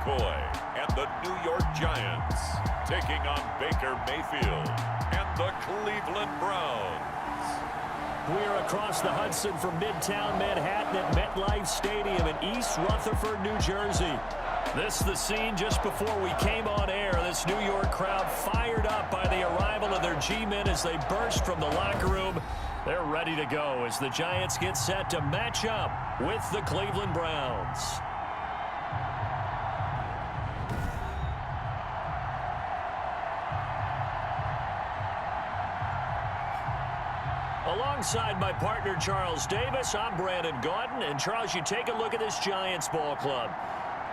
McCoy and the New York Giants taking on Baker Mayfield and the Cleveland Browns. We're across the Hudson from Midtown Manhattan at MetLife Stadium in East Rutherford, New Jersey. This is the scene just before we came on air. This New York crowd fired up by the arrival of their G-men as they burst from the locker room. They're ready to go as the Giants get set to match up with the Cleveland Browns. Alongside my partner, Charles Davis, I'm Brandon Gaudin. And, Charles, you take a look at this Giants ball club.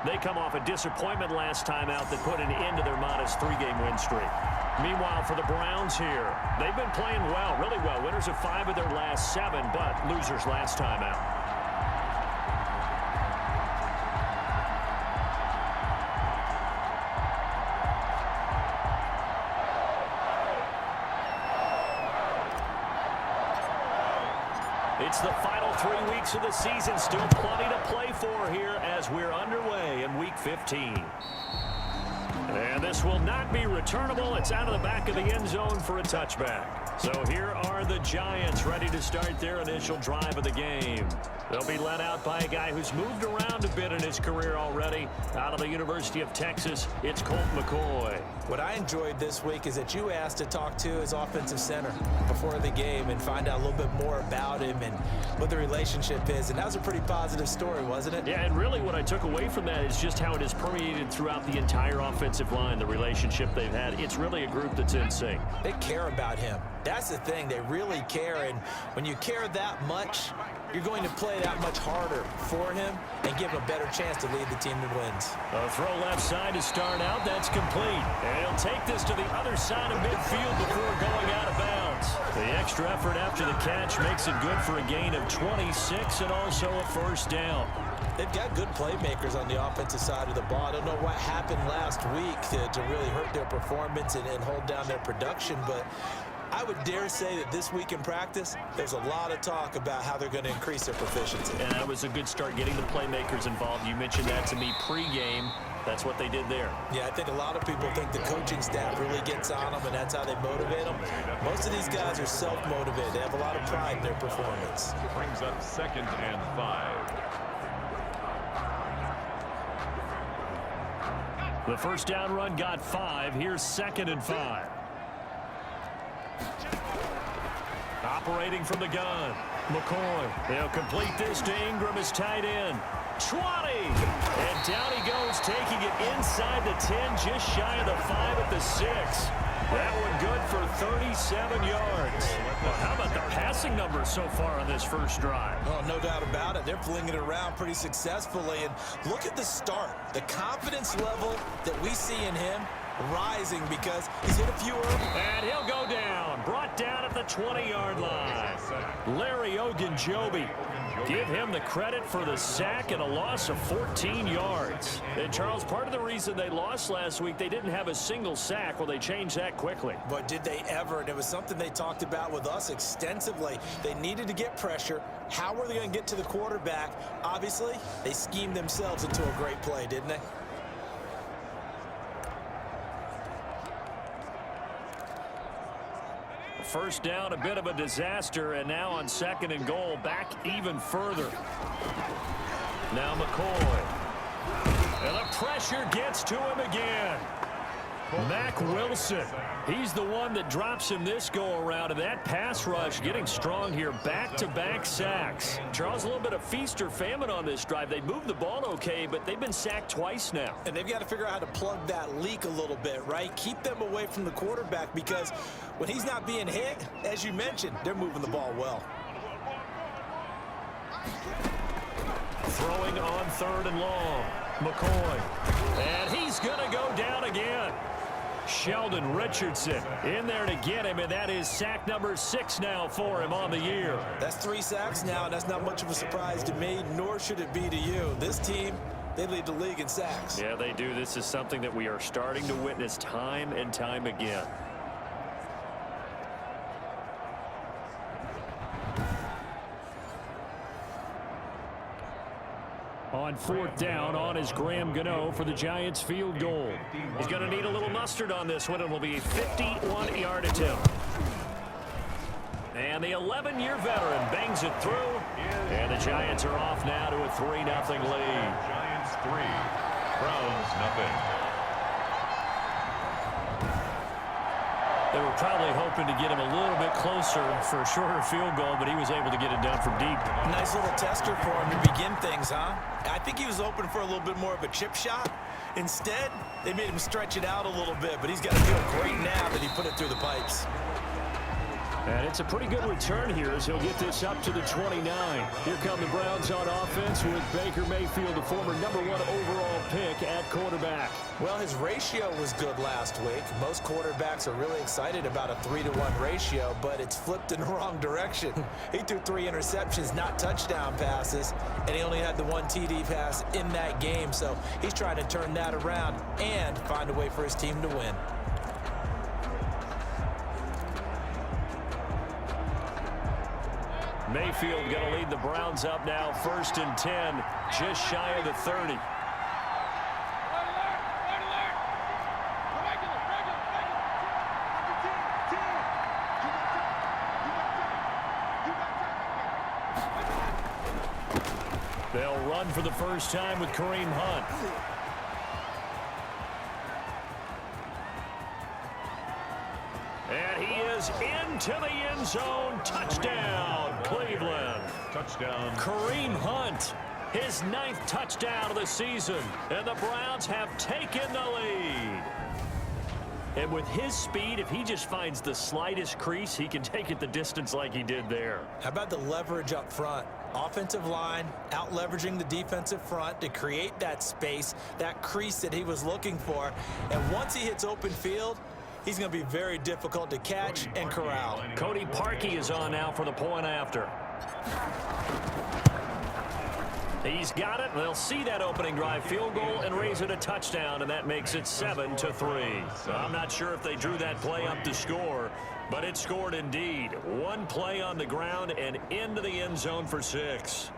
They come off a disappointment last time out that put an end to their modest 3-game win streak. Meanwhile, for the Browns here, they've been playing well, really well. Winners of 5 of their last 7, but losers last time out. It's the final 3 weeks of the season. Still plenty to play for here as we're underway in Week 15. And this will not be returnable. It's out of the back of the end zone for a touchback. So here are the Giants ready to start their initial drive of the game. They'll be led out by a guy who's moved around a bit in his career already. Out of the University of Texas, it's Colt McCoy. What I enjoyed this week is that you asked to talk to his offensive center before the game and find out a little bit more about him and what the relationship is. And that was a pretty positive story, wasn't it? Yeah, and really what I took away from that is just how it has permeated throughout the entire offensive line, the relationship they've had. It's really a group that's in sync. They care about him. That's the thing. They really care. And when you care that much, you're going to play that much harder for him and give him a better chance to lead the team to wins. A throw left side to start out. That's complete. And he'll take this to the other side of midfield before going out of bounds. The extra effort after the catch makes it good for a gain of 26 and also a first down. They've got good playmakers on the offensive side of the ball. I don't know what happened last week to really hurt their performance and hold down their production, but I would dare say that this week in practice, there's a lot of talk about how they're going to increase their proficiency. And that was a good start getting the playmakers involved. You mentioned that to me pregame. That's what they did there. Yeah, I think a lot of people think the coaching staff really gets on them, and that's how they motivate them. Most of these guys are self-motivated. They have a lot of pride in their performance. Brings up 2nd and 5. The first down run got 5. Here's 2nd and 5. Operating from the gun, McCoy. They'll complete this to Ingram as tight end. 20! And down he goes, taking it inside the 10, just shy of the 5 at the 6. That one good for 37 yards. Well, how about the passing numbers so far on this first drive? Oh, no doubt about it. They're flinging it around pretty successfully. And look at the start. The confidence level that we see in him rising because he's hit a few early. And he'll go down. Brought down at the 20-yard line. Larry Ogunjobi. Give him the credit for the sack and a loss of 14 yards. And, Charles, part of the reason they lost last week, they didn't have a single sack. Well, they changed that quickly. But did they ever? And it was something they talked about with us extensively. They needed to get pressure. How were they going to get to the quarterback? Obviously, they schemed themselves into a great play, didn't they? First down, a bit of a disaster, and now on 2nd and goal, back even further. Now McCoy. And the pressure gets to him again. Mack Wilson. He's the one that drops him this go-around, and that pass rush getting strong here. Back-to-back sacks. Charles, a little bit of feast or famine on this drive. They moved the ball okay, but they've been sacked twice now. And they've got to figure out how to plug that leak a little bit, right? Keep them away from the quarterback because when he's not being hit, as you mentioned, they're moving the ball well. Throwing on 3rd and long. McCoy. And he's going to go down again. Sheldon Richardson in there to get him, and that is sack number 6 now for him on the year. That's 3 sacks now, and that's not much of a surprise to me, nor should it be to you. This team, they lead the league in sacks. Yeah, they do. This is something that we are starting to witness time and time again. On fourth down, on is Graham Gano for the Giants field goal. He's going to need a little mustard on this one. It will be a 51-yard attempt. And the 11-year veteran bangs it through. And the Giants are off now to a 3-0 lead. Giants 3, Browns 0. They were probably hoping to get him a little bit closer for a shorter field goal, but he was able to get it down from deep. Nice little tester for him to begin things, huh? I think he was open for a little bit more of a chip shot. Instead, they made him stretch it out a little bit, but he's got to feel great now that he put it through the pipes. And it's a pretty good return here as he'll get this up to the 29. Here come the Browns on offense with Baker Mayfield, the former #1 overall pick at quarterback. Well, his ratio was good last week. Most quarterbacks are really excited about a 3-to-1 ratio, but it's flipped in the wrong direction. He threw 3 interceptions, not touchdown passes, and he only had the 1 TD pass in that game. So he's trying to turn that around and find a way for his team to win. Mayfield going to lead the Browns up now, 1st and 10, just shy of the 30. They'll run for the first time with Kareem Hunt. And he is into the end zone. Touchdown, Cleveland. Touchdown. Kareem Hunt, his 9th touchdown of the season. And the Browns have taken the lead. And with his speed, if he just finds the slightest crease, he can take it the distance like he did there. How about the leverage up front? Offensive line out leveraging the defensive front to create that space, that crease that he was looking for. And once he hits open field, he's going to be very difficult to catch and corral. Cody Parkey is on now for the point after. He's got it. They'll see that opening drive field goal and raise it a touchdown, and that makes it 7-3. I'm not sure if they drew that play up to score, but it scored indeed. One play on the ground and into the end zone for 6.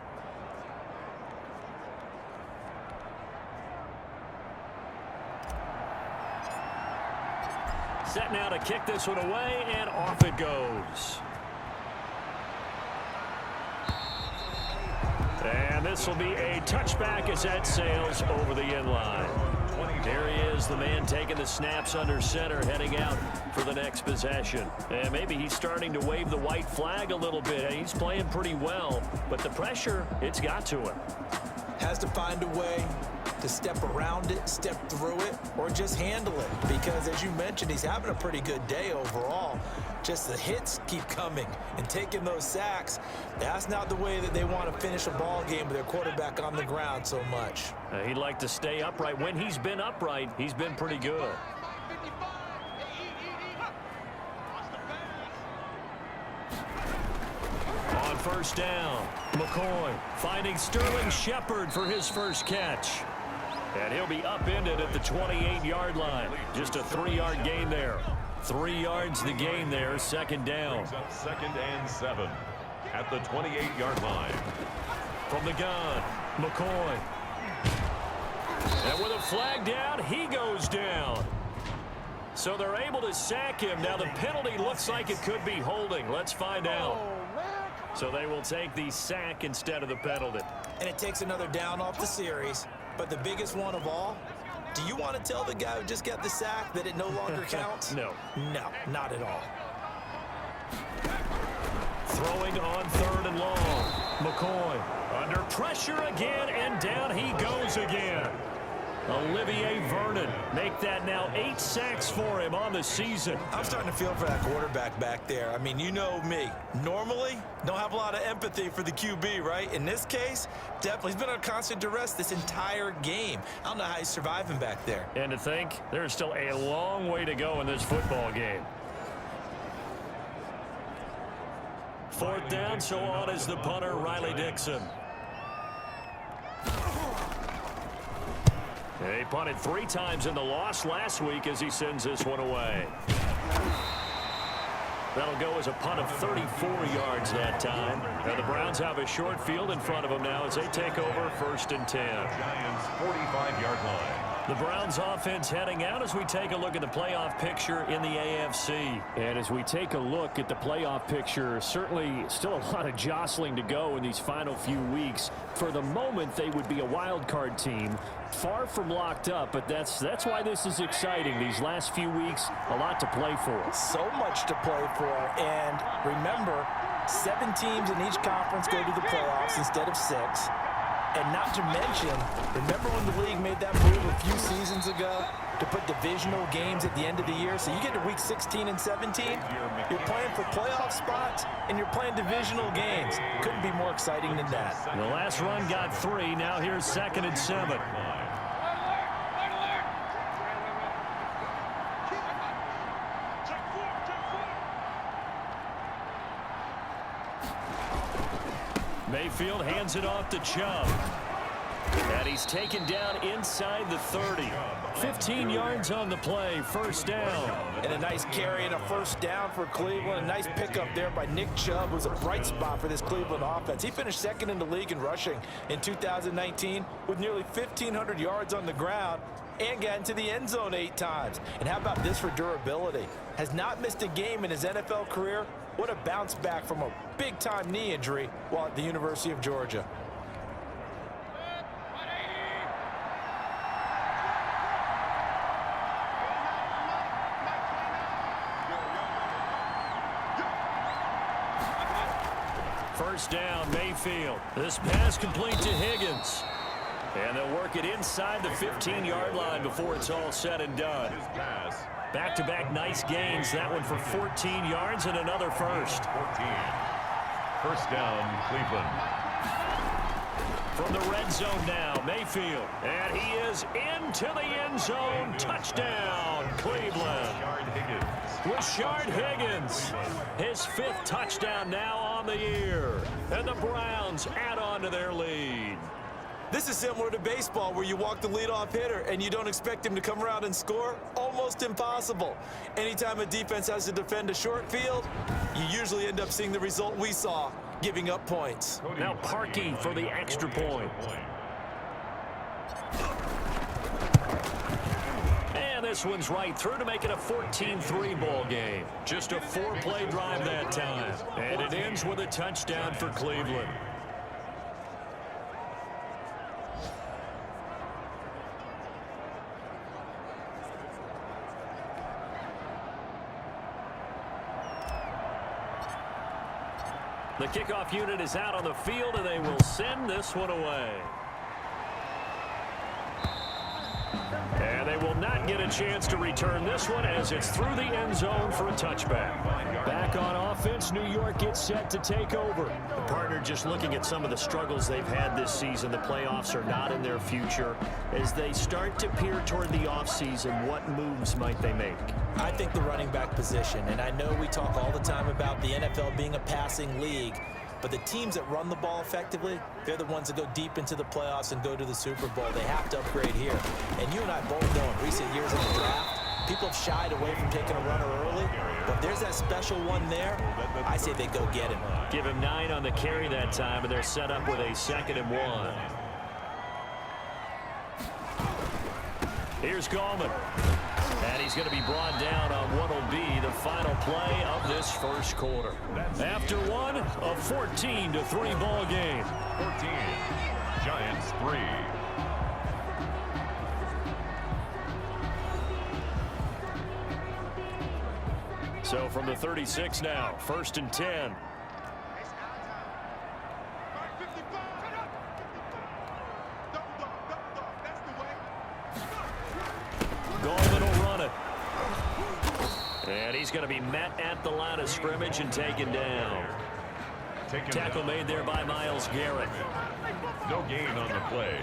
Set now to kick this one away, and off it goes. And this will be a touchback as that sails over the end line. There he is, the man taking the snaps under center, heading out for the next possession. And maybe he's starting to wave the white flag a little bit. He's playing pretty well, but the pressure, it's got to him. Has to find a way to step around it, step through it, or just handle it. Because, as you mentioned, he's having a pretty good day overall. Just the hits keep coming and taking those sacks. That's not the way that they want to finish a ball game with their quarterback on the ground so much. He'd like to stay upright. When he's been upright, he's been pretty good. On first down, McCoy finding Sterling Shepard for his first catch. And he'll be upended at the 28-yard line. Just a 3-yard gain there. 3 yards the gain there, 2nd down. Brings up 2nd and 7 at the 28-yard line. From the gun, McCoy. And with a flag down, he goes down. So they're able to sack him. Now the penalty looks like it could be holding. Let's find out. So they will take the sack instead of the penalty. And it takes another down off the series. But the biggest one of all, do you want to tell the guy who just got the sack that it no longer counts? No. No, not at all. Throwing on 3rd and long. McCoy under pressure again, and down he goes again. Olivier Vernon make that now 8 sacks for him on the season. I'm starting to feel for that quarterback back there. I mean, you know me. Normally, don't have a lot of empathy for the QB, right? In this case, definitely. He's been on constant duress this entire game. I don't know how he's surviving back there. And to think, there's still a long way to go in this football game. 4th down, so on is the punter, Riley Dixon. He punted 3 times in the loss last week as he sends this one away. That'll go as a punt of 34 yards that time. And the Browns have a short field in front of them now as they take over 1st and 10. Giants 45-yard line. The Browns offense heading out as we take a look at the playoff picture in the AFC. And as we take a look at the playoff picture, certainly still a lot of jostling to go in these final few weeks. For the moment, they would be a wild card team. Far from locked up, but that's why this is exciting. These last few weeks, a lot to play for. So much to play for. And remember, 7 teams in each conference go to the playoffs instead of 6. And not to mention, remember when the league made that move a few seasons ago to put divisional games at the end of the year? So you get to week 16 and 17, you're playing for playoff spots, and you're playing divisional games. Couldn't be more exciting than that. The last run got 3. Now here's 2nd and 7. Mayfield hands it off to Chubb. And he's taken down inside the 30. 15 yards on the play, 1st down. And a nice carry and a 1st down for Cleveland. A nice pickup there by Nick Chubb, who's a bright spot for this Cleveland offense. He finished 2nd in the league in rushing in 2019 with nearly 1,500 yards on the ground and got into the end zone 8 times. And how about this for durability? Has not missed a game in his NFL career. What a bounce back from a big-time knee injury while at the University of Georgia. First down, Mayfield. This pass complete to Higgins. And they'll work it inside the 15-yard line before it's all said and done. Back-to-back nice gains. That one for 14 yards and another first. 14. First down, Cleveland. From the red zone now, Mayfield. And he is into the end zone. Touchdown, Cleveland. Rashard Higgins. His 5th touchdown now on the year. And the Browns add on to their lead. This is similar to baseball where you walk the leadoff hitter and you don't expect him to come around and score. Almost impossible. Anytime a defense has to defend a short field, you usually end up seeing the result we saw, giving up points. Now Parkey for the extra point. And this one's right through to make it a 14-3 ball game. Just a 4-play drive that time. And it ends with a touchdown for Cleveland. The kickoff unit is out on the field, and they will send this one away. And they will not get a chance to return this one as it's through the end zone for a touchback. Back on offense, New York gets set to take over. The partner just looking at some of the struggles they've had this season. The playoffs are not in their future. As they start to peer toward the offseason, what moves might they make? I think the running back position, and I know we talk all the time about the NFL being a passing league, but the teams that run the ball effectively, they're the ones that go deep into the playoffs and go to the Super Bowl. They have to upgrade here. And you and I both know in recent years in the draft, people have shied away from taking a runner early, but there's that special one there. I say they go get him. Give him 9 on the carry that time, and they're set up with a 2nd and 1. Here's Gallman. And he's going to be brought down on what will be the final play of this first quarter. After one, a 14-3 ball game. 14. Giants 3. So from the 36 now, 1st and 10. Gallman will run it. And he's going to be met at the line of scrimmage and taken down. Tackle made there by Myles Garrett. No gain on the play.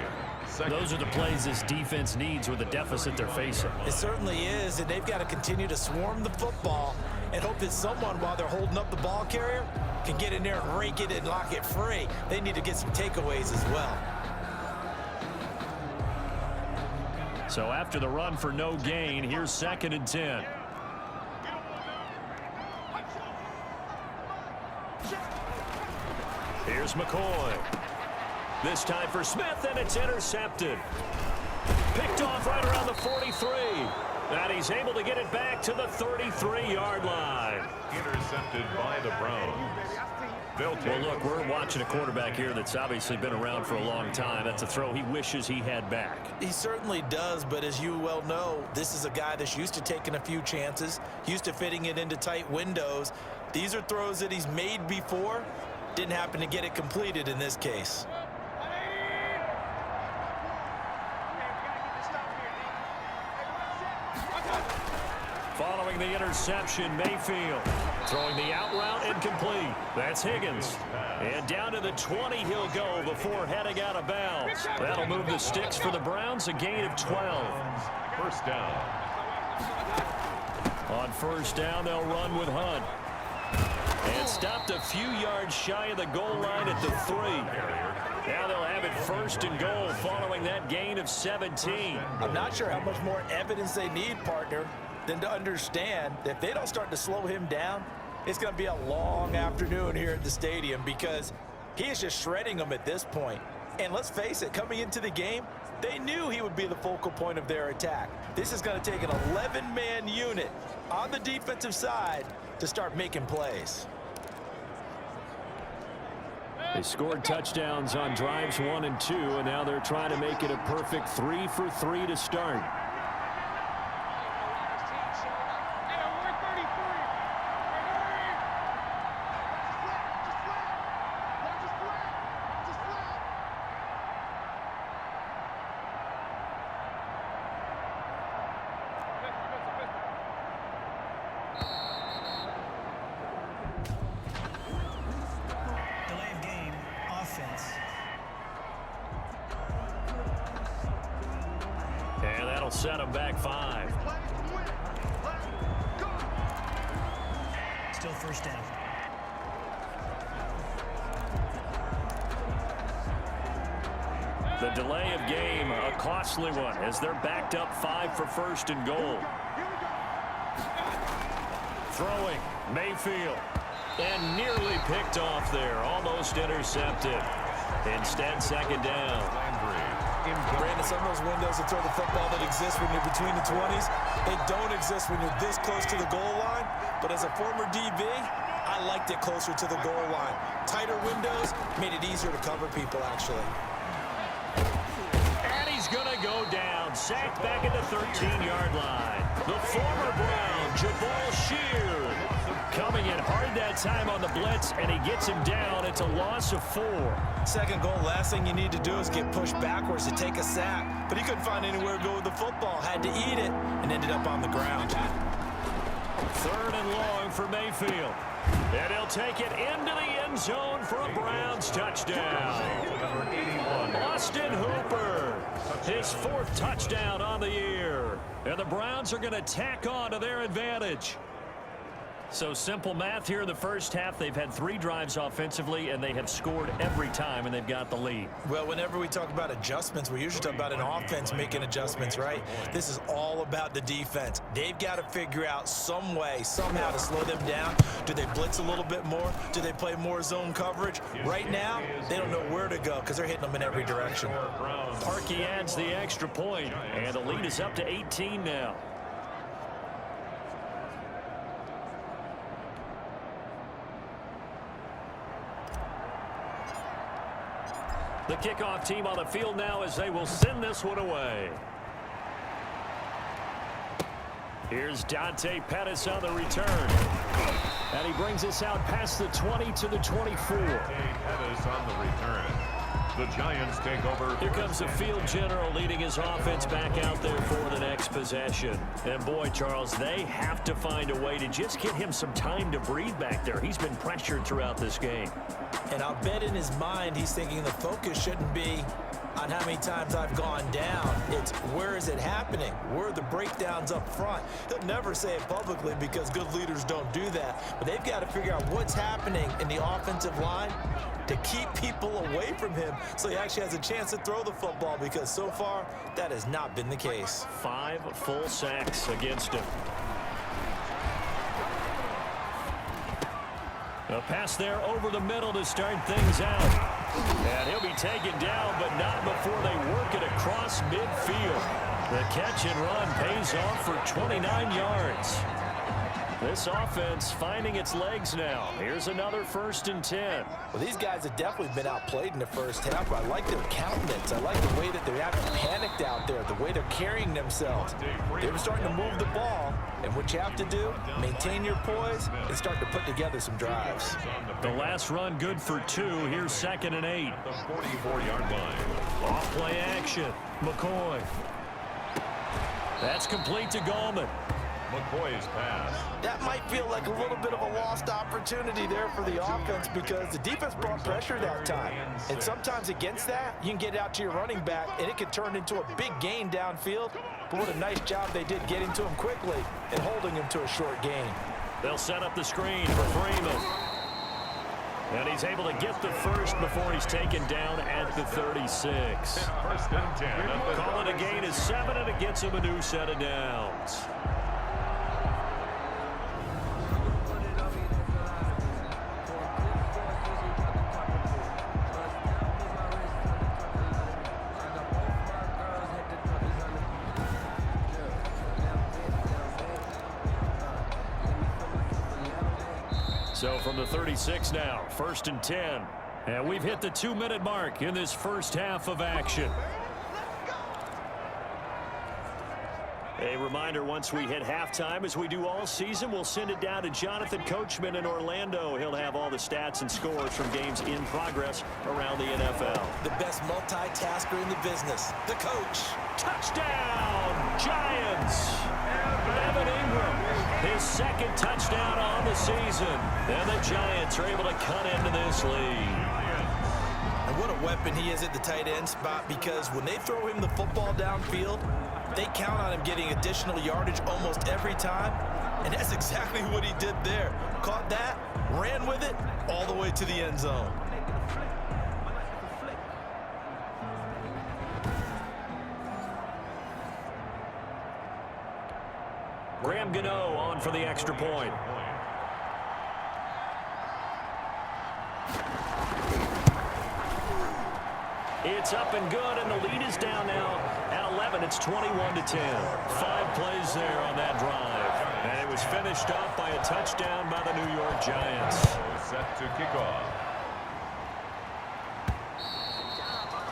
Those are the plays this defense needs with the deficit they're facing. It certainly is, and they've got to continue to swarm the football and hope that someone, while they're holding up the ball carrier, can get in there and rake it and lock it free. They need to get some takeaways as well. So after the run for no gain, here's 2nd and 10. Here's McCoy. This time for Smith, and it's intercepted. Picked off right around the 43. And he's able to get it back to the 33-yard line. Intercepted by the Browns. Well, look, we're watching a quarterback here that's obviously been around for a long time. That's a throw he wishes he had back. He certainly does, but as you well know, this is a guy that's used to taking a few chances, used to fitting it into tight windows. These are throws that he's made before. Didn't happen to get it completed in this case. Following the interception, Mayfield throwing the out route incomplete. That's Higgins. And down to the 20 he'll go before heading out of bounds. That'll move the sticks for the Browns, a gain of 12. First down. On first down, they'll run with Hunt. And stopped a few yards shy of the goal line at the 3. Now they'll have it first and goal following that gain of 17. I'm not sure how much more evidence they need, partner, than to understand that if they don't start to slow him down, it's going to be a long afternoon here at the stadium because he is just shredding them at this point. And let's face it, coming into the game, they knew he would be the focal point of their attack. This is going to take an 11-man unit on the defensive side to start making plays. They scored touchdowns on drives 1 and 2, and now they're trying to make it a perfect 3 for 3 to start. And that'll set them back 5. Still first down. The delay of game, a costly one, as they're backed up 5 for first and goal. Throwing, Mayfield. And nearly picked off there, almost intercepted. Instead, second down. Brandon, some of those windows to throw the football that exist when you're between the 20s, they don't exist when you're this close to the goal line. But as a former DB, I liked it closer to the goal line. Tighter windows made it easier to cover people, actually. And he's going to go down, sacked back at the 13-yard line. The former Brown, Jabal Sheard, coming in hard that time on the blitz, and he gets him down. It's a loss of 4. Second goal, last thing you need to do is get pushed backwards to take a sack. But he couldn't find anywhere to go with the football, had to eat it, and ended up on the ground. Third and long for Mayfield. And he'll take it into the end zone for a Browns touchdown. Austin Hooper, his 4th touchdown on the year. And the Browns are going to tack on to their advantage. So simple math here in the first half. They've had 3 drives offensively, and they have scored every time, and they've got the lead. Well, whenever we talk about adjustments, we usually talk about an offense making adjustments, right? This is all about the defense. They've got to figure out some way, somehow to slow them down. Do they blitz a little bit more? Do they play more zone coverage? Right now, they don't know where to go because they're hitting them in every direction. Parkey adds the extra point, and the lead is up to 18 now. The kickoff team on the field now as they will send this one away. Here's Dante Pettis on the return. And he brings us out past the 20 to the 24. Pettis on the return. The Giants take over. Here comes the field general leading his offense back out there for the next possession. And boy, Charles, they have to find a way to just get him some time to breathe back there. He's been pressured throughout this game. And I'll bet in his mind he's thinking the focus shouldn't be on how many times I've gone down. It's where is it happening? Where are the breakdowns up front? He'll never say it publicly because good leaders don't do that. But they've got to figure out what's happening in the offensive line to keep people away from him so he actually has a chance to throw the football, because so far that has not been the case. 5 full sacks against him. A pass there over the middle to start things out. And he'll be taken down, but not before they work it across midfield. The catch and run pays off for 29 yards. This offense finding its legs now. Here's another 1st and 10. Well, these guys have definitely been outplayed in the first half. I like their countenance. I like the way that they haven't panicked out there, the way they're carrying themselves. They're starting to move the ball, and what you have to do, maintain your poise and start to put together some drives. The last run good for 2. Here's 2nd and 8. The 44-yard line. Off play action. McCoy. That's complete to Gallman. McCoy's pass. That might feel like a little bit of a lost opportunity there for the offense because the defense brought pressure that time. And sometimes against that, you can get out to your running back, and it can turn into a big gain downfield. But what a nice job they did getting to him quickly and holding him to a short gain. They'll set up the screen for Freeman. And he's able to get the first before he's taken down at the 36. 1st and 10. Call it a gain of 7, and it gets him a new set of downs. So from the 36 now, 1st and 10. And we've hit the 2-minute mark in this first half of action. A reminder, once we hit halftime, as we do all season, we'll send it down to Jonathan Coachman in Orlando. He'll have all the stats and scores from games in progress around the NFL. The best multitasker in the business, the coach. Touchdown, Giants! Evan Ingram, his 2nd touchdown on the season. And the Giants are able to cut into this lead. And what a weapon he is at the tight end spot, because when they throw him the football downfield, they count on him getting additional yardage almost every time. And that's exactly what he did there. Caught that, ran with it, all the way to the end zone. Graham Gano on for the extra point. It's up and good, and the lead is down now at 11. It's 21-10. 5 plays there on that drive. And it was finished off by a touchdown by the New York Giants. Set to kick off.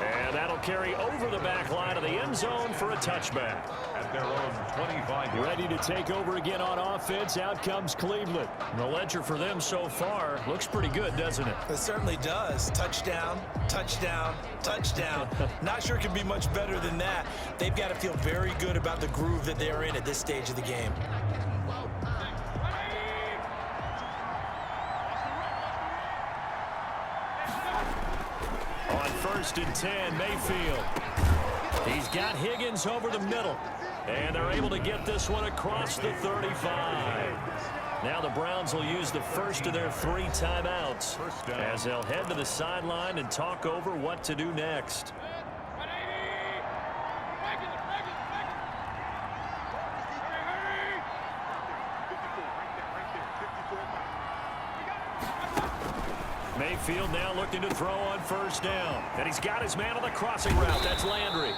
And that'll carry over the back line of the end zone for a touchback. At their own 25. Ready to take over again on offense. Out comes Cleveland. The ledger for them so far looks pretty good, doesn't it? It certainly does. Touchdown, touchdown, touchdown. Not sure it can be much better than that. They've got to feel very good about the groove that they're in at this stage of the game. On 1st and 10, Mayfield. He's got Higgins over the middle. And they're able to get this one across the 35. Now the Browns will use the first of their 3 timeouts as they'll head to the sideline and talk over what to do next. Mayfield now looking to throw on 1st down. And he's got his man on the crossing route. That's Landry.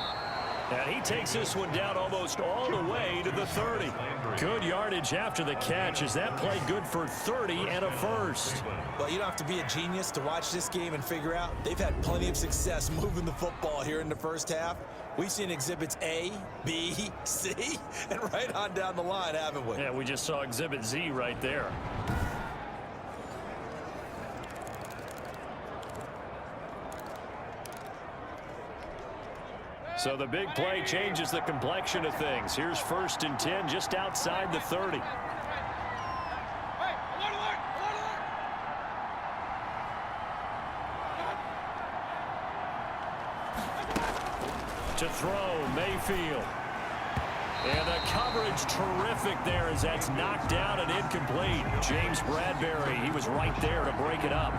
And he takes this one down almost all the way to the 30. Good yardage after the catch as that play good for 30 and a first. Well, you don't have to be a genius to watch this game and figure out they've had plenty of success moving the football here in the first half. We've seen exhibits A, B, C, and right on down the line, haven't we? Yeah, we just saw exhibit Z right there. So the big play changes the complexion of things. Here's 1st and 10 just outside the 30. To throw, Mayfield. And the coverage terrific there as that's knocked down and incomplete. James Bradbury, he was right there to break it up.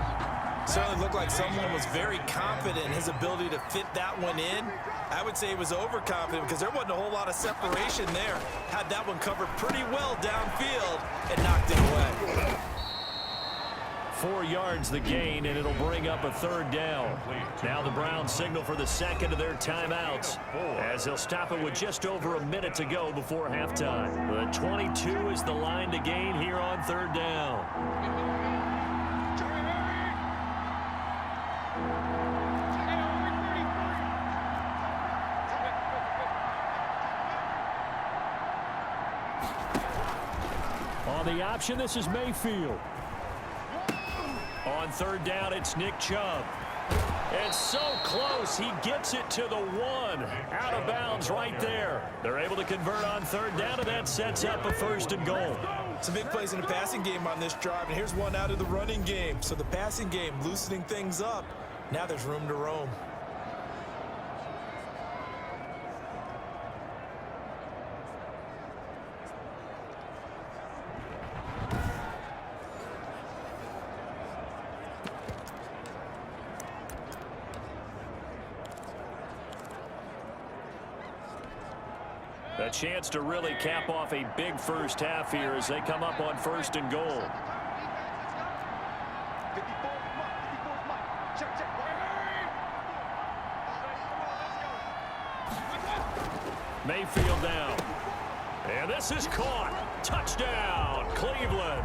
Certainly looked like someone was very confident in his ability to fit that one in. I would say he was overconfident because there wasn't a whole lot of separation there. Had that one covered pretty well downfield and knocked it away. 4 yards the gain, and it'll bring up a third down. Now the Browns signal for the second of their timeouts, as they'll stop it with just over a minute to go before halftime. The 22 is the line to gain here on third down. On the option, this is Mayfield. On third down, it's Nick Chubb. It's so close, he gets it to the 1. Out of bounds right there. They're able to convert on third down, and that sets up a first and goal. Some big plays in the passing game on this drive, and here's one out of the running game. So the passing game loosening things up. Now there's room to roam. A chance to really cap off a big first half here as they come up on first and goal. Mayfield down. And this is caught. Touchdown, Cleveland.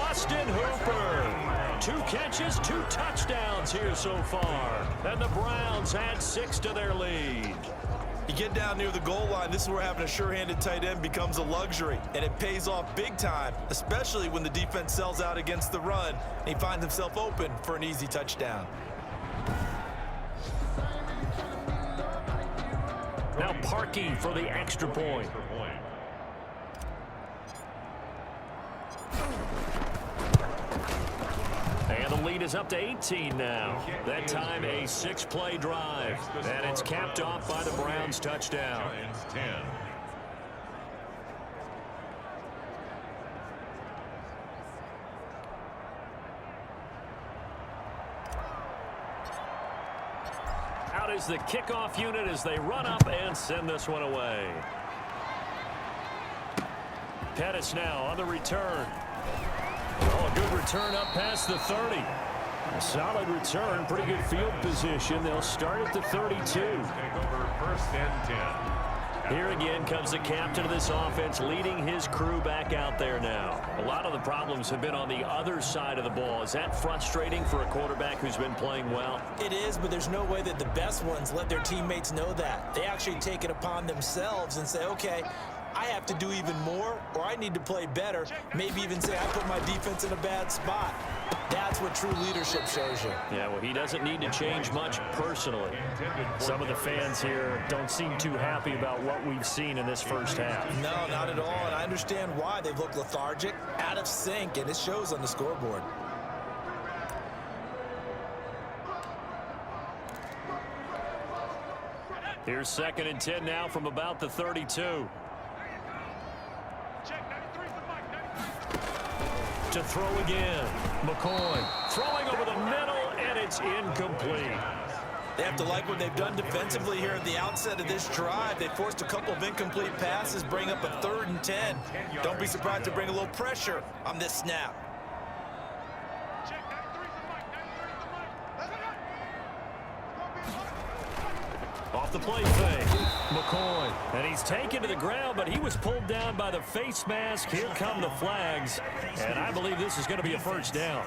Austin Hooper. 2 catches, 2 touchdowns here so far. And the Browns add 6 to their lead. You get down near the goal line, this is where having a sure-handed tight end becomes a luxury, and it pays off big time, especially when the defense sells out against the run, and he finds himself open for an easy touchdown. Now Parkey for the extra point. And the lead is up to 18 now. That time a 6-play drive. And it's capped off by the Browns touchdown. Out is the kickoff unit as they run up and send this one away. Pettis now on the return. Oh, a good return up past the 30. A solid return, pretty good field position. They'll start at the 32. Take over first and 10. Here again comes the captain of this offense, leading his crew back out there now. A lot of the problems have been on the other side of the ball. Is that frustrating for a quarterback who's been playing well? It is, but there's no way that the best ones let their teammates know that. They actually take it upon themselves and say, okay, I have to do even more, or I need to play better. Maybe even say I put my defense in a bad spot. That's what true leadership shows you. Yeah, well, he doesn't need to change much personally. Some of the fans here don't seem too happy about what we've seen in this first half. No, not at all, and I understand why. They've looked lethargic, out of sync, and it shows on the scoreboard. Here's 2nd and 10 now from about the 32. To throw again. McCoy throwing over the middle, and it's incomplete. They have to like what they've done defensively here at the outset of this drive. They forced a couple of incomplete passes, bring up a 3rd and 10. Don't be surprised to bring a little pressure on this snap. Off the play fake, McCoy. And he's taken to the ground, but he was pulled down by the face mask. Here come the flags, and I believe this is going to be a first down.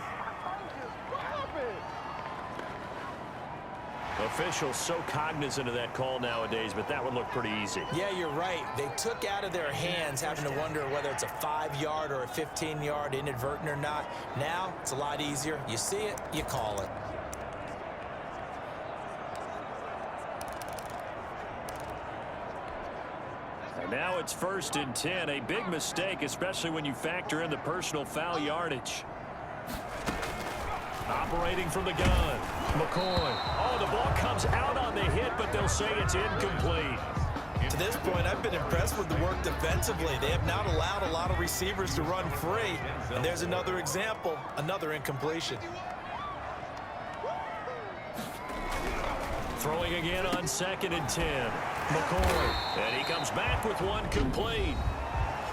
Officials so cognizant of that call nowadays, but that would look pretty easy. Yeah, you're right. They took out of their hands having to wonder whether it's a 5-yard or a 15-yard inadvertent or not. Now, it's a lot easier. You see it, you call it. Now it's 1st and 10. A big mistake, especially when you factor in the personal foul yardage. Operating from the gun. McCoy. Oh, the ball comes out on the hit, but they'll say it's incomplete. To this point, I've been impressed with the work defensively. They have not allowed a lot of receivers to run free. And there's another example, another incompletion. Throwing again on 2nd and 10. McCoy. And he comes back with one complete.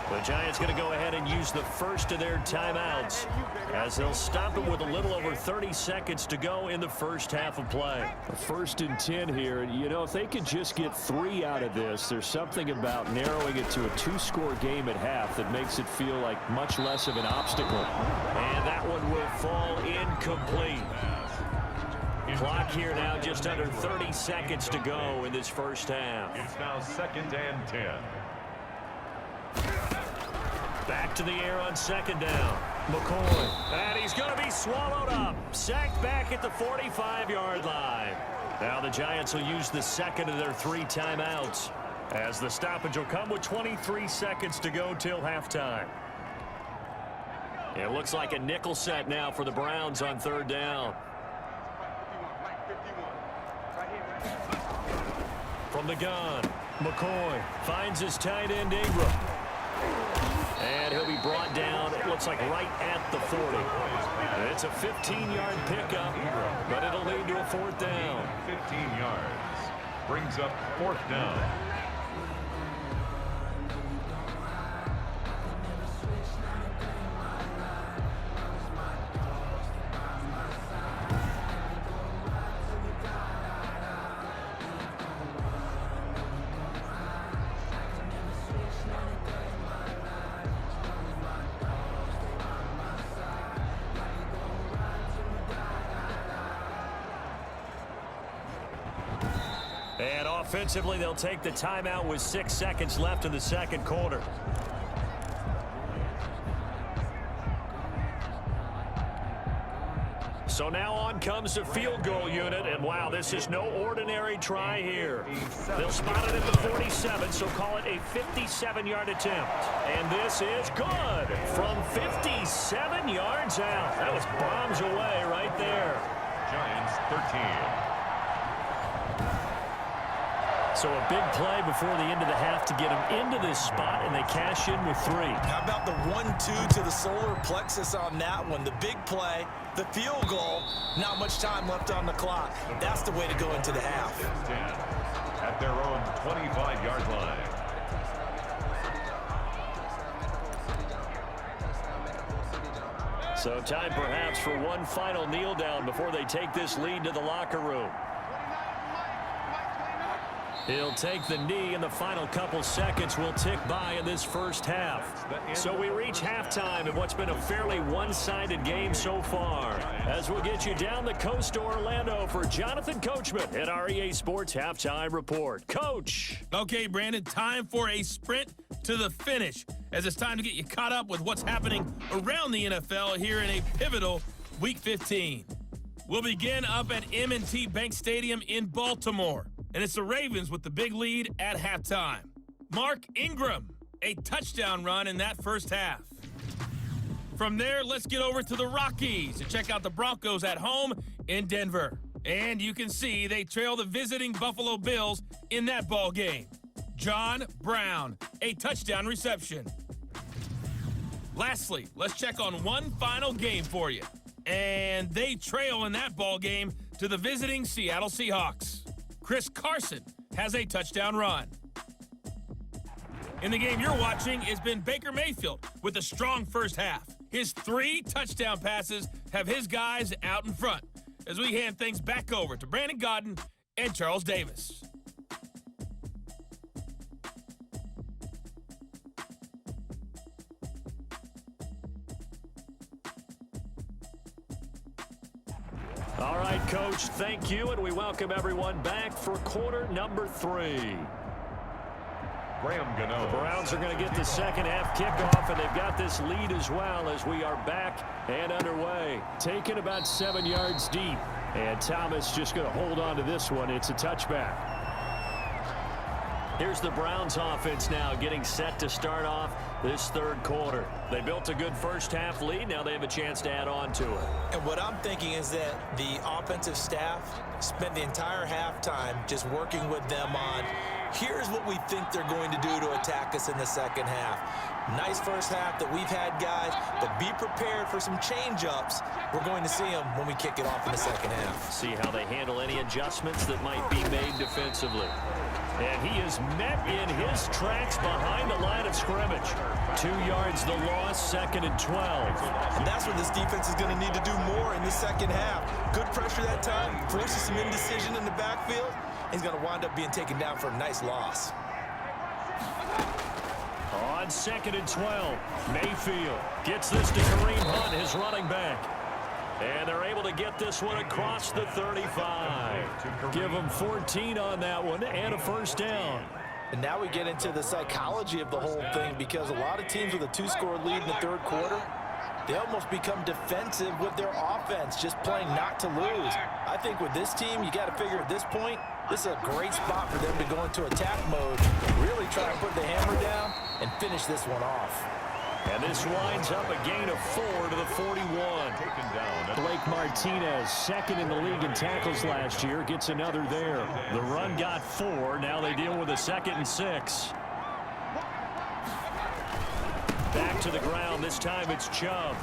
The Giants going to go ahead and use the first of their timeouts as they'll stop it with a little over 30 seconds to go in the first half of play. 1st and 10 here. You know, if they could just get 3 out of this, there's something about narrowing it to a 2-score game at half that makes it feel like much less of an obstacle. And that one will fall incomplete. Clock here now just under 30 seconds to go in this first half. It's now 2nd and 10. Back to the air on 2nd down. McCoy. And he's going to be swallowed up. Sacked back at the 45-yard line. Now the Giants will use the second of their 3 timeouts as the stoppage will come with 23 seconds to go till halftime. It looks like a nickel set now for the Browns on 3rd down. From the gun, McCoy finds his tight end Ingram. And he'll be brought down, it looks like right at the 40. It's a 15-yard pickup, but it'll lead to a 4th down. 15 yards. Brings up 4th down. And offensively, they'll take the timeout with 6 seconds left in the 2nd quarter. So now on comes the field goal unit, and wow, this is no ordinary try here. They'll spot it at the 47, so call it a 57-yard attempt. And this is good from 57 yards out. That was bombs away right there. Giants 13. So a big play before the end of the half to get them into this spot, and they cash in with 3. How about the 1-2 to the solar plexus on that one? The big play, the field goal, not much time left on the clock. That's the way to go into the half. It's 10 at their own 25-yard line. So time perhaps for one final kneel down before they take this lead to the locker room. He'll take the knee, and the final couple seconds will tick by in this first half. So we reach halftime in what's been a fairly one-sided game so far. As we'll get you down the coast to Orlando for Jonathan Coachman at our EA Sports Halftime Report. Coach. Okay, Brandon, time for a sprint to the finish, as it's time to get you caught up with what's happening around the NFL here in a pivotal Week 15. We'll begin up at M&T Bank Stadium in Baltimore. And it's the Ravens with the big lead at halftime. Mark Ingram, a touchdown run in that first half. From there, let's get over to the Rockies and check out the Broncos at home in Denver. And you can see they trail the visiting Buffalo Bills in that ball game. John Brown, a touchdown reception. Lastly, let's check on one final game for you. And they trail in that ball game to the visiting Seattle Seahawks. Chris Carson has a touchdown run. In the game you're watching has been Baker Mayfield with a strong first half. His 3 touchdown passes have his guys out in front as we hand things back over to Brandon Godden and Charles Davis. All right, Coach, thank you, and we welcome everyone back for quarter number 3. The Browns are going to get the second half kickoff, and they've got this lead as well as we are back and underway. Taken about 7 yards deep, and Thomas just going to hold on to this one. It's a touchback. Here's the Browns offense now getting set to start off this third quarter. They built a good first half lead. Now they have a chance to add on to it. And what I'm thinking is that the offensive staff spent the entire halftime just working with them on Here's what we think they're going to do to attack us in the second half. Nice first half that we've had, guys, but be prepared for some change-ups. We're going to see them when we kick it off in the second half. See how they handle any adjustments that might be made defensively. And he is met in his tracks behind the line of scrimmage. 2 yards the loss, 2nd and 12. And that's what this defense is going to need to do more in the second half. Good pressure that time, forces some indecision in the backfield. He's going to wind up being taken down for a nice loss. On 2nd and 12, Mayfield gets this to Kareem Hunt, his running back. And they're able to get this one across the 35. Give them 14 on that one and a first down. And now we get into the psychology of the whole thing, because a lot of teams with a 2-score lead in the third quarter, they almost become defensive with their offense, just playing not to lose. I think with this team, you got to figure at this point, this is a great spot for them to go into attack mode, really try to put the hammer down and finish this one off. And this winds up a gain of 4 to the 41. Blake Martinez, second in the league in tackles last year, gets another there. The run got 4. Now they deal with a 2nd and 6. Back to the ground. This time it's Chubb.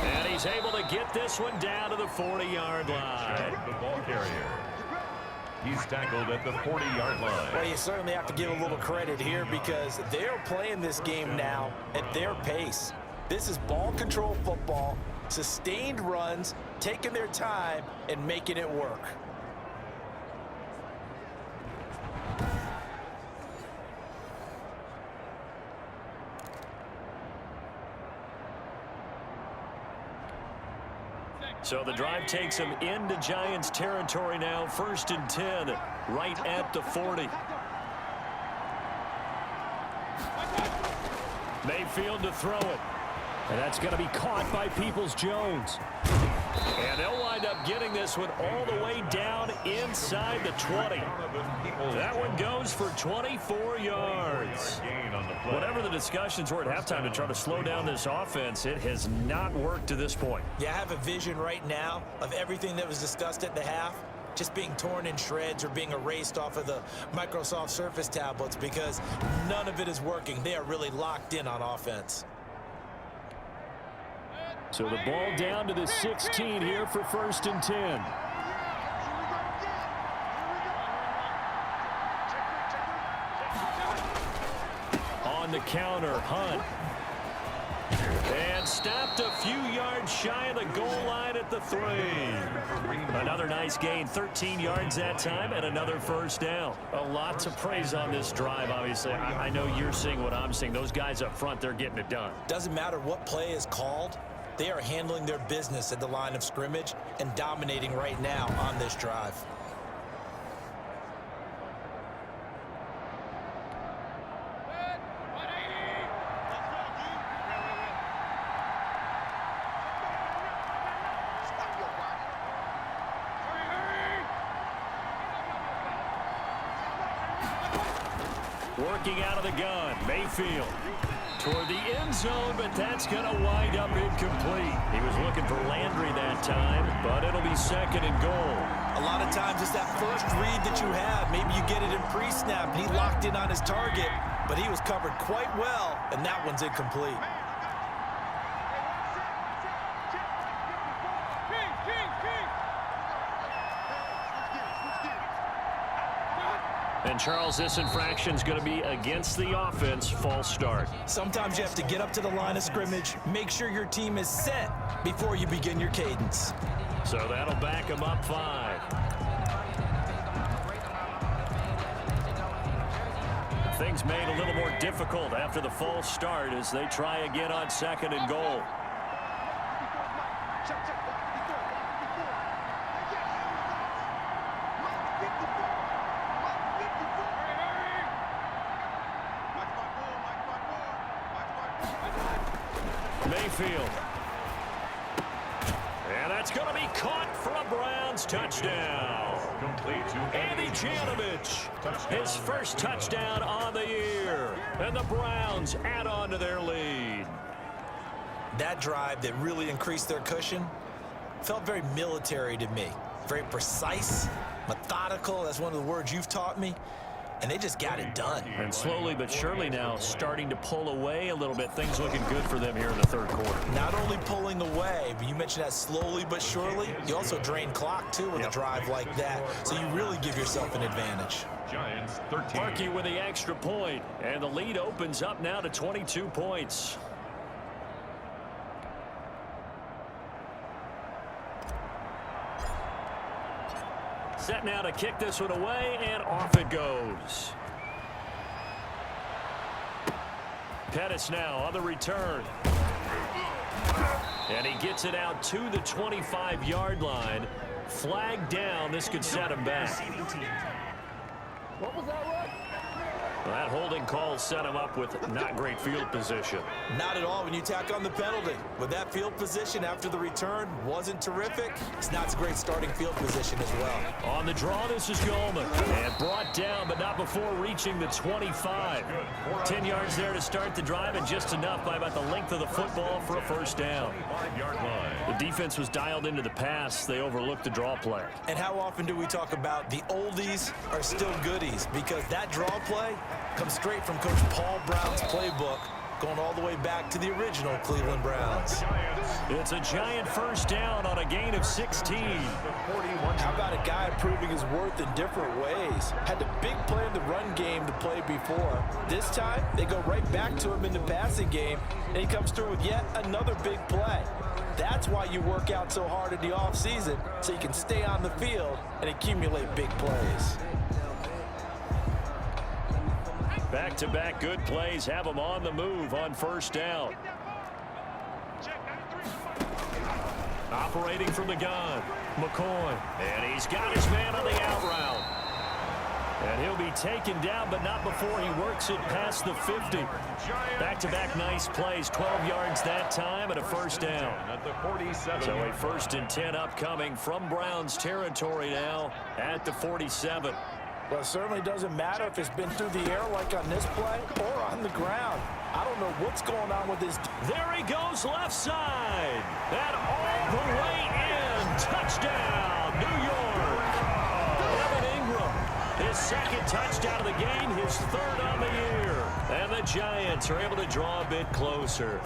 And he's able to get this one down to the 40-yard line. The ball carrier. He's tackled at the 40-yard line. Well, you certainly have to give a little credit here, because they're playing this game now at their pace. This is ball control football, sustained runs, taking their time and making it work. So the drive takes them into Giants territory now. 1st and 10, right at the 40. Mayfield to throw it. And that's going to be caught by Peoples-Jones. And they'll wind up getting this one all the way down inside the 20. That one goes for 24 yards. Whatever the discussions were at halftime to try to slow down this offense, it has not worked to this point. Yeah, I have a vision right now of everything that was discussed at the half just being torn in shreds or being erased off of the Microsoft Surface tablets, because none of it is working. They are really locked in on offense. So the ball down to the 16 here for 1st and 10. On the counter, Hunt. And stopped a few yards shy of the goal line at the 3. Another nice gain, 13 yards that time, and another first down. A lot to praise on this drive, obviously. I know you're seeing what I'm seeing. Those guys up front, they're getting it done. Doesn't matter what play is called. They are handling their business at the line of scrimmage and dominating right now on this drive. Working out of the gun, Mayfield toward the end zone, but that's going to wind up incomplete. He was looking for Landry that time, but it'll be 2nd and goal. A lot of times it's that first read that you have. Maybe you get it in pre-snap, and he locked in on his target, but he was covered quite well, and that one's incomplete. And, Charles, this infraction is going to be against the offense. False start. Sometimes you have to get up to the line of scrimmage, make sure your team is set before you begin your cadence. So that'll back them up 5. Things made a little more difficult after the false start as they try again on 2nd and goal. Mayfield. And that's going to be caught for a Browns touchdown. Complete to Andy Janovich, his first touchdown on the year. And the Browns add on to their lead. That drive that really increased their cushion felt very military to me. Very precise, Methodical, that's one of the words you've taught me. And they just got it done. And slowly but surely now starting to pull away a little bit. Things looking good for them here in the third quarter. Not only pulling away, but you mentioned that slowly but surely. You also drain clock, too, with a drive like that. So you really give yourself an advantage. Giants 13. Markey with the extra point. And the lead opens up now to 22 points. Set now to kick this one away, and off it goes. Pettis now on the return. And he gets it out to the 25-yard line. Flag down. This could set him back. What was that, Rick? Well, that holding call set him up with not great field position. Not at all when you tack on the penalty. With that field position after the return wasn't terrific, it's not a great starting field position as well. On the draw, this is Goldman. And brought down, but not before reaching the 25. 10 yards there to start the drive, and just enough by about the length of the football for a first down. 5-yard line. The defense was dialed into the pass. They overlooked the draw play. And how often do we talk about the oldies are still goodies? Because that draw play comes straight from Coach Paul Brown's playbook, going all the way back to the original Cleveland Browns. It's a giant first down on a gain of 16. How about a guy proving his worth in different ways? Had the big play in the run game to play before. This time, they go right back to him in the passing game, and he comes through with yet another big play. That's why you work out so hard in the offseason, so you can stay on the field and accumulate big plays. Back-to-back good plays have him on the move on first down. Operating from the gun, McCoy. And he's got his man on the out route. And he'll be taken down, but not before he works it past the 50. Back-to-back nice plays, 12 yards that time, and a first down. At the 47. So a 1st and 10 upcoming from Browns territory now at the 47. Well, it certainly doesn't matter if it's been through the air like on this play or on the ground. I don't know what's going on with this. There he goes left side. And all the way in. Touchdown, New York. Evan Ingram, his 2nd touchdown of the game, his 3rd on the year. And the Giants are able to draw a bit closer.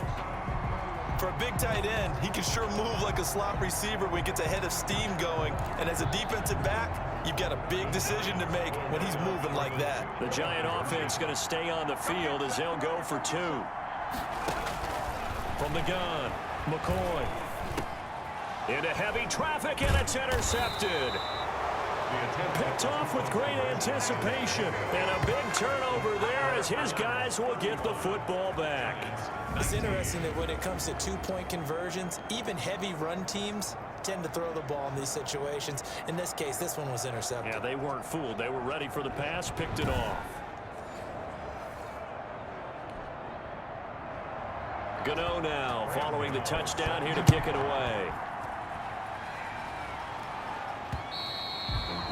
For a big tight end, he can sure move like a slot receiver when he gets a head of steam going. And as a defensive back, you've got a big decision to make when he's moving like that. The Giant offense going to stay on the field as they'll go for 2. From the gun, McCoy. Into heavy traffic, and it's intercepted. Picked off with great anticipation. And a big turnover there as his guys will get the football back. It's interesting that when it comes to 2-point conversions, even heavy run teams tend to throw the ball in these situations. In this case, this one was intercepted. Yeah, they weren't fooled. They were ready for the pass, picked it off. Gano now following the touchdown here to kick it away.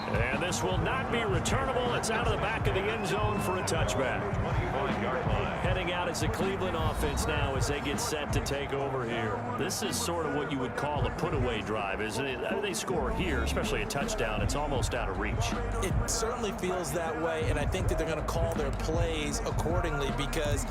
And this will not be returnable. It's out of the back of the end zone for a touchback. 25-yard line. Heading out as the Cleveland offense now as they get set to take over here. This is sort of what you would call a put-away drive, isn't it? They score here, especially a touchdown. It's almost out of reach. It certainly feels that way, and I think that they're going to call their plays accordingly because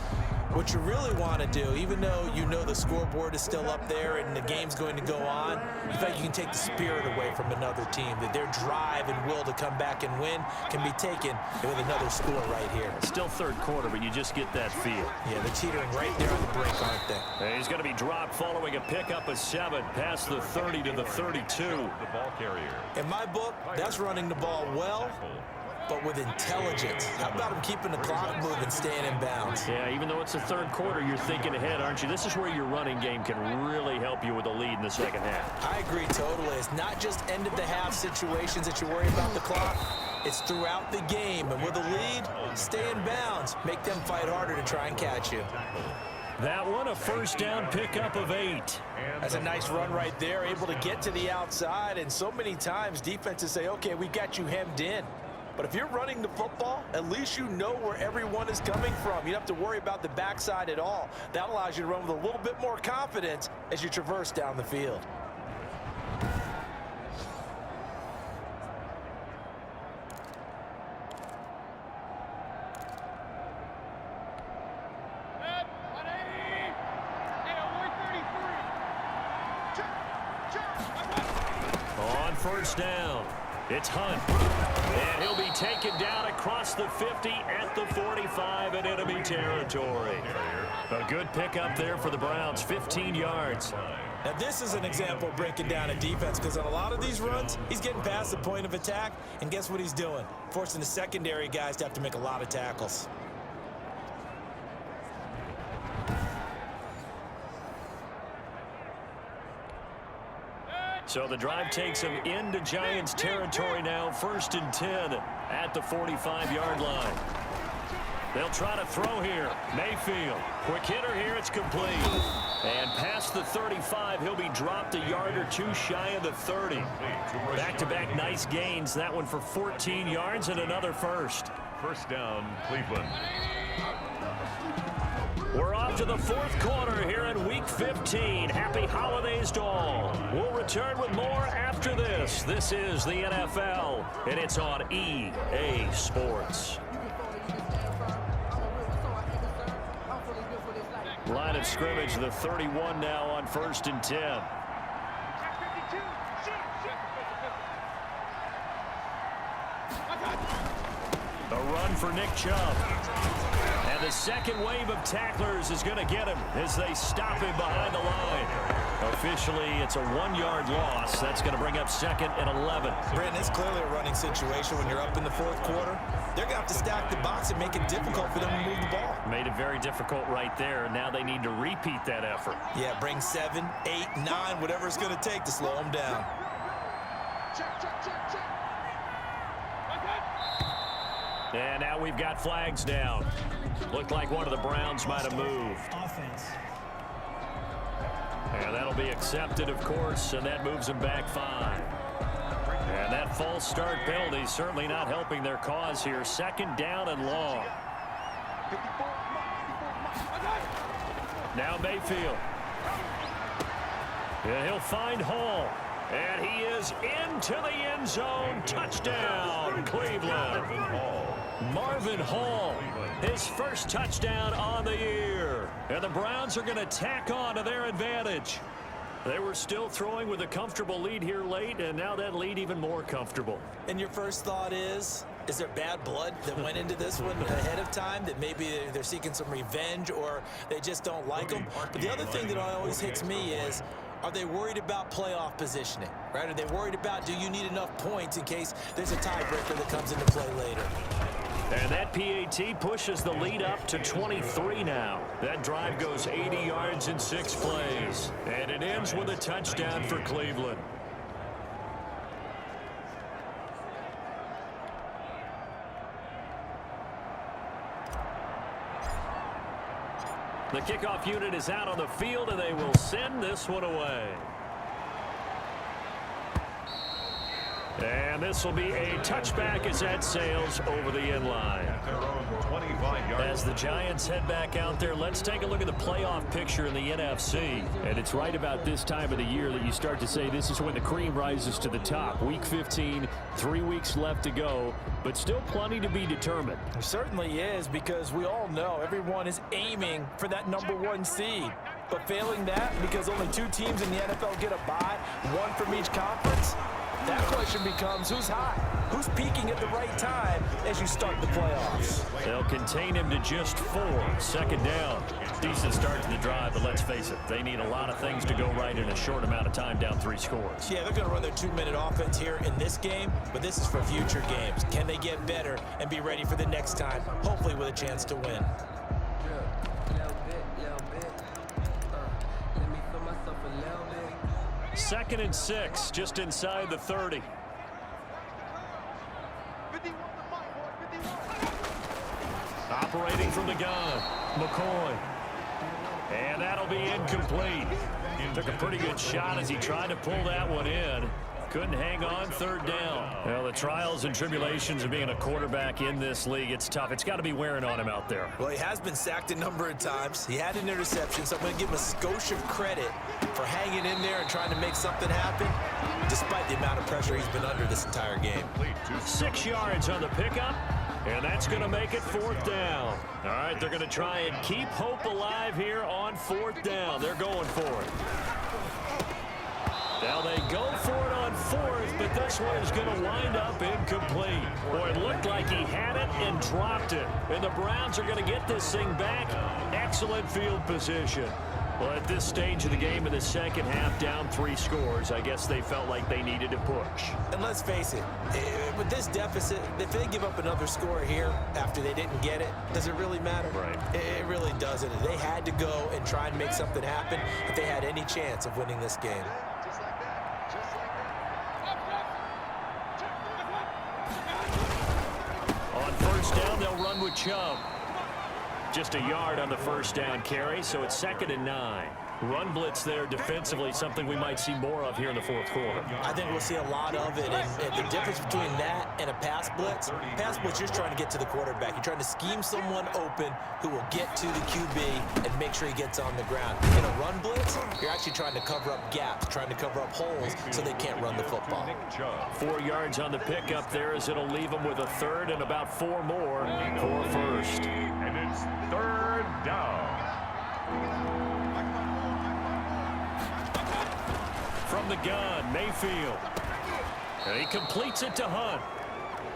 what you really want to do, even though you know the scoreboard is still up there and the game's going to go on, in fact, you can take the spirit away from another team, that their drive and will to come back and win can be taken with another score right here. Still third quarter, but you just get that feel. Yeah, they're teetering right there on the brink, aren't they? And he's going to be dropped following a pickup of 7 past the 30 to the 32. The ball carrier. In my book, that's running the ball well, but with intelligence. How about him keeping the clock moving, staying in bounds? Yeah, even though it's the third quarter, you're thinking ahead, aren't you? This is where your running game can really help you with a lead in the second half. I agree totally. It's not just end-of-the-half situations that you worry about the clock. It's throughout the game. And with a lead, stay in bounds. Make them fight harder to try and catch you. That one, a first down pickup of 8. That's a nice run right there, able to get to the outside. And so many times defenses say, okay, we got you hemmed in. But if you're running the football, at least you know where everyone is coming from. You don't have to worry about the backside at all. That allows you to run with a little bit more confidence as you traverse down the field. On first down, it's Hunt. And he'll be taken down across the 50 at the 45 in enemy territory. A good pickup there for the Browns, 15 yards. Now, this is an example of breaking down a defense, because on a lot of these runs, he's getting past the point of attack, and guess what he's doing? Forcing the secondary guys to have to make a lot of tackles. So the drive takes him into Giants territory now, 1st and 10 at the 45-yard line. They'll try to throw here. Mayfield, quick hitter here, it's complete. And past the 35, he'll be dropped a yard or two shy of the 30. Back-to-back nice gains, that one for 14 yards and another first. First down, Cleveland. We're off to the 4th quarter here in Week 15. Happy holidays to all. We'll return with more after this. This is the NFL, and it's on EA Sports. Line of scrimmage, the 31 now on 1st and 10. A run for Nick Chubb. And the second wave of tacklers is going to get him as they stop him behind the line. Officially, it's a 1-yard loss. That's going to bring up 2nd and 11. Brandon, it's clearly a running situation when you're up in the 4th quarter. They're going to have to stack the box and make it difficult for them to move the ball. Made it very difficult right there. Now they need to repeat that effort. Yeah, bring 7, 8, 9, whatever it's going to take to slow them down. And now we've got flags down. Looked like one of the Browns might have moved. Offense. And that'll be accepted, of course, and that moves them back 5. And that false start penalty certainly not helping their cause here. 2nd down and long. Now Mayfield. And he'll find Hall. And he is into the end zone. Touchdown, Cleveland. Marvin Hall, his first touchdown on the year. And the Browns are going to tack on to their advantage. They were still throwing with a comfortable lead here late, and now that lead even more comfortable. And your first thought is there bad blood that went into this one ahead of time, that maybe they're seeking some revenge or they just don't like them? But the other thing that always hits me is, are they worried about playoff positioning, right? Are they worried about, do you need enough points in case there's a tiebreaker that comes into play later? And that PAT pushes the lead up to 23 now. That drive goes 80 yards in 6 plays. And it ends with a touchdown for Cleveland. The kickoff unit is out on the field, and they will send this one away. And this will be a touchback as that sails over the end line. As the Giants head back out there, let's take a look at the playoff picture in the NFC. And it's right about this time of the year that you start to say this is when the cream rises to the top. Week 15, 3 weeks left to go, but still plenty to be determined. It certainly is, because we all know everyone is aiming for that #1 seed. But failing that, because only 2 teams in the NFL get a bye, 1 from each conference, that question becomes, who's hot? Who's peaking at the right time as you start the playoffs? They'll contain him to just 4. 2nd down. Decent start to the drive, but let's face it, they need a lot of things to go right in a short amount of time, down 3 scores. Yeah, they're going to run their 2-minute offense here in this game, but this is for future games. Can they get better and be ready for the next time, hopefully with a chance to win? Second and 6, just inside the 30. Operating from the gun, McCoy. And that'll be incomplete. Took a pretty good shot as he tried to pull that one in. Couldn't hang on, 3rd down. Well, the trials and tribulations of being a quarterback in this league, it's tough. It's got to be wearing on him out there. Well, he has been sacked a number of times. He had an interception, so I'm going to give him a skosh of credit for hanging in there and trying to make something happen, despite the amount of pressure he's been under this entire game. 6 yards on the pickup, and that's going to make it 4th down. All right, they're going to try and keep hope alive here on 4th down. They're going for it. Now they this one is going to wind up incomplete. Boy, it looked like he had it and dropped it. And the Browns are going to get this thing back. Excellent field position. Well, at this stage of the game in the second half, down 3 scores, I guess they felt like they needed to push. And let's face it, with this deficit, if they give up another score here after they didn't get it, does it really matter? Right. It really doesn't. They had to go and try and make something happen if they had any chance of winning this game. On first down, they'll run with Chubb. Just a yard on the first down carry, so it's 2nd and 9. Run blitz there defensively, something we might see more of here in the fourth quarter. I think we'll see a lot of it, and the difference between that and a pass blitz, you're trying to get to the quarterback. You're trying to scheme someone open who will get to the QB and make sure he gets on the ground. In a run blitz, you're actually trying to cover up gaps, trying to cover up holes so they can't run the football. 4 yards on the pickup there as it'll leave them with a third and about 4 more for first. And it's 3rd down. From the gun, Mayfield. And he completes it to Hunt.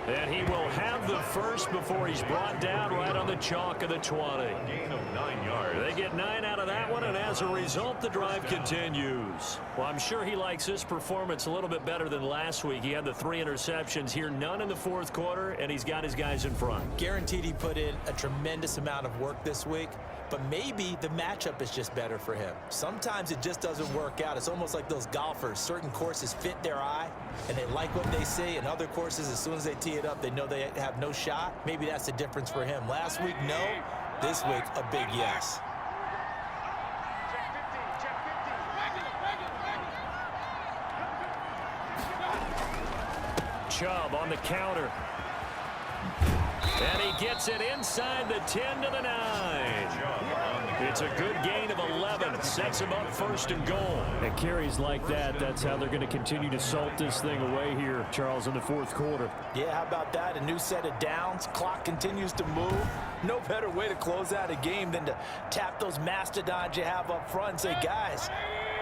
And he will have the first before he's brought down right on the chalk of the 20. Gain of 9 yards. They get 9 out of that one, and as a result, the drive continues. Well, I'm sure he likes this performance a little bit better than last week. He had the 3 interceptions here, none in the fourth quarter, and he's got his guys in front. Guaranteed he put in a tremendous amount of work this week, but maybe the matchup is just better for him. Sometimes it just doesn't work out. It's almost like those golfers. Certain courses fit their eye, and they like what they see, and other courses, as soon as they tee it up, they know they have no shot. Maybe that's the difference for him. Last week, no. This week, a big yes. Chubb on the counter. And he gets it inside the 10 to the 9. It's a good gain of 11. Sets him up 1st and goal. And carries like that, that's how they're going to continue to salt this thing away here, Charles, in the fourth quarter. Yeah, how about that? A new set of downs. Clock continues to move. No better way to close out a game than to tap those mastodons you have up front and say, guys,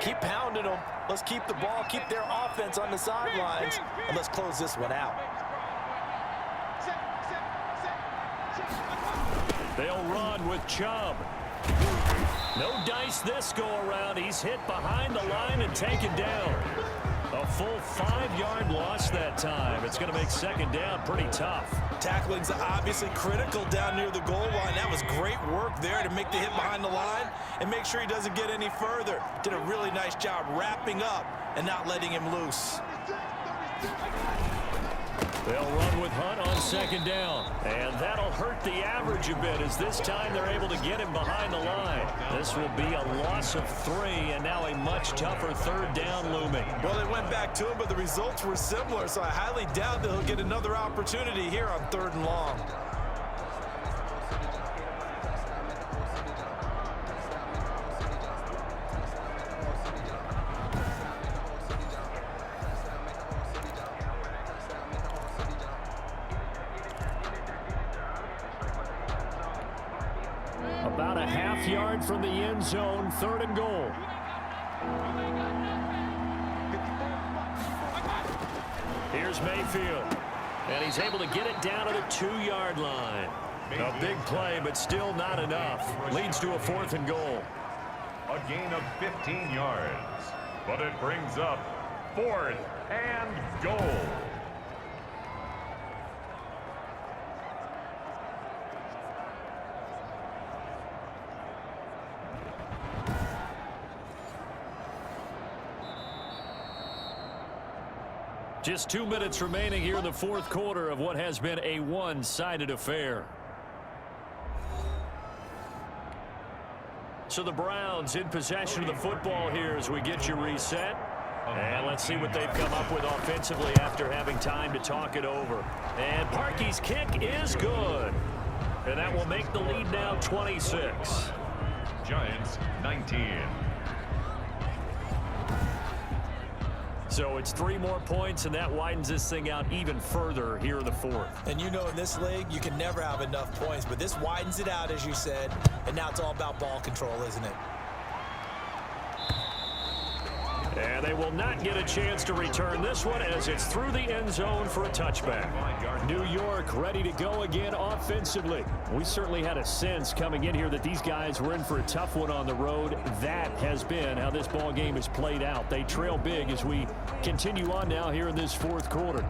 keep pounding them. Let's keep the ball, keep their offense on the sidelines, and let's close this one out. They'll run with Chubb. No dice this go-around. He's hit behind the line and taken down. A full 5-yard loss that time. It's going to make 2nd down pretty tough. Tackling's obviously critical down near the goal line. That was great work there to make the hit behind the line and make sure he doesn't get any further. Did a really nice job wrapping up and not letting him loose. They'll run with Hunt on 2nd down. And that'll hurt the average a bit as this time they're able to get him behind the line. This will be a loss of 3 and now a much tougher 3rd down looming. Well, they went back to him, but the results were similar, so I highly doubt that he'll get another opportunity here on 3rd and long. About a half-yard from the end zone, 3rd and goal. Here's Mayfield, and he's able to get it down to the 2-yard line. A big play, but still not enough. Leads to a 4th and goal. A gain of 15 yards, but it brings up 4th and goal. Just 2 minutes remaining here in the fourth quarter of what has been a one-sided affair. So the Browns in possession of the football here as we get you reset. And let's see what they've come up with offensively after having time to talk it over. And Parkey's kick is good. And that will make the lead now 26. Giants 19. So it's 3 more points, and that widens this thing out even further here in the fourth. And you know in this league, you can never have enough points, but this widens it out, as you said, and now it's all about ball control, isn't it? And they will not get a chance to return this one as it's through the end zone for a touchback. New York ready to go again offensively. We certainly had a sense coming in here that these guys were in for a tough one on the road. That has been how this ball game has played out. They trail big as we continue on now here in this fourth quarter.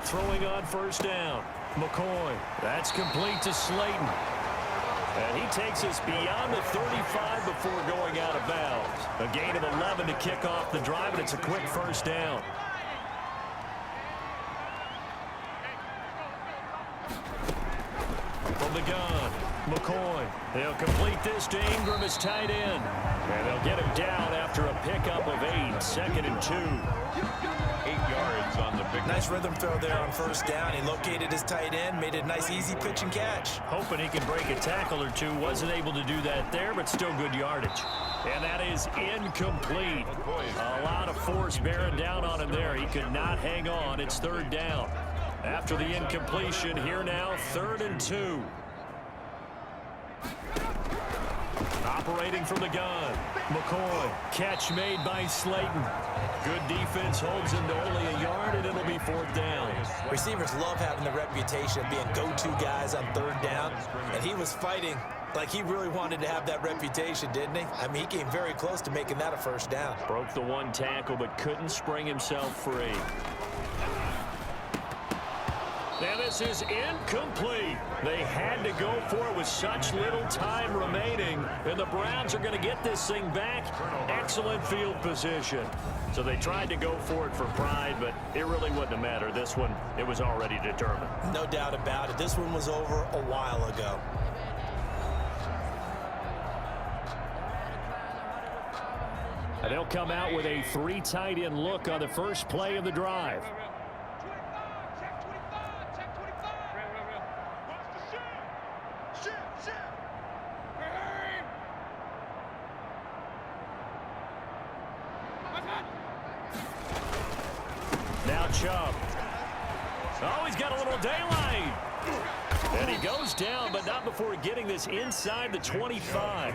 Throwing on first down. McCoy. That's complete to Slayton. And he takes us beyond the 35 before going out of bounds. A gain of 11 to kick off the drive, and it's a quick first down. From the gun, McCoy. They'll complete this to Ingram as tight end. And they'll get him down after a pickup of 8, 2nd and 2. 8 yards on the big. Nice rhythm throw there on first down. He located his tight end, made it a nice easy pitch and catch. Hoping he can break a tackle or two. Wasn't able to do that there, but still good yardage. And that is incomplete. A lot of force bearing down on him there. He could not hang on. It's third down. After the incompletion, here now, 3rd and 2. Operating from the gun. McCoy. Catch made by Slayton. Good defense holds him to only a yard, and it'll be 4th down. Receivers love having the reputation of being go-to guys on 3rd down, and he was fighting like he really wanted to have that reputation, didn't he? I mean, he came very close to making that a first down. Broke the one tackle, but couldn't spring himself free. Now this is incomplete. They had to go for it with such little time remaining, and the Browns are going to get this thing back. Excellent field position. So they tried to go for it for pride, but it really wouldn't have mattered. This one, it was already determined. No doubt about it. This one was over a while ago. And they'll come out with a 3 tight end look on the first play of the drive. Now Chubb. Oh, he's got a little daylight. And he goes down, but not before getting this inside the 25.